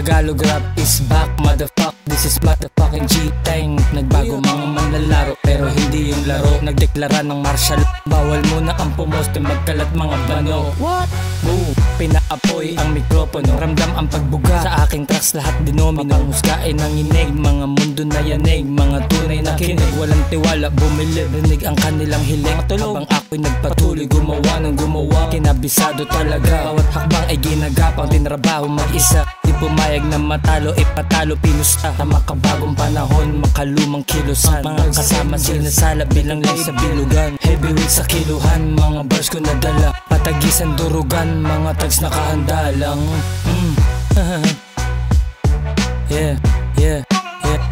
Tagalog rap is back, motherfuck. This is motherfucking G-Tang. Nagbago mga manlalaro pero hindi yung laro. Nagdeklara ng martial bawal muna ang pumoste, magkalat mga bano. What? Boom, pinaapoy ang mikropono. Ramdam ang pagbuga sa aking tracks, lahat dinomino. Husgain ang inig, mga mundo na yanig. Mga tunay na kinig, walang tiwala, bumilib. Rinig ang kanilang hiling, matulog. Habang ako'y nagpatuloy, gumawa ng gumawa. Kinabisado talaga, bawat hakbang ay ginagapang. Tinrabaho mag-isa, di pumayag na matalo, ipatalo, pinusta. Sa makabagong panahon, makalumang kilusan. Mga kasama sinasala bilang lay sa bilugan. Heavyweight sa kiluhan, mga bars ko nadala. Patagisan durugan, mga tags nakahanda lang. Yeah, yeah, yeah.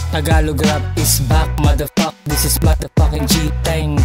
Tagalog rap is back, motherfuck. This is motherfucking G-Tang.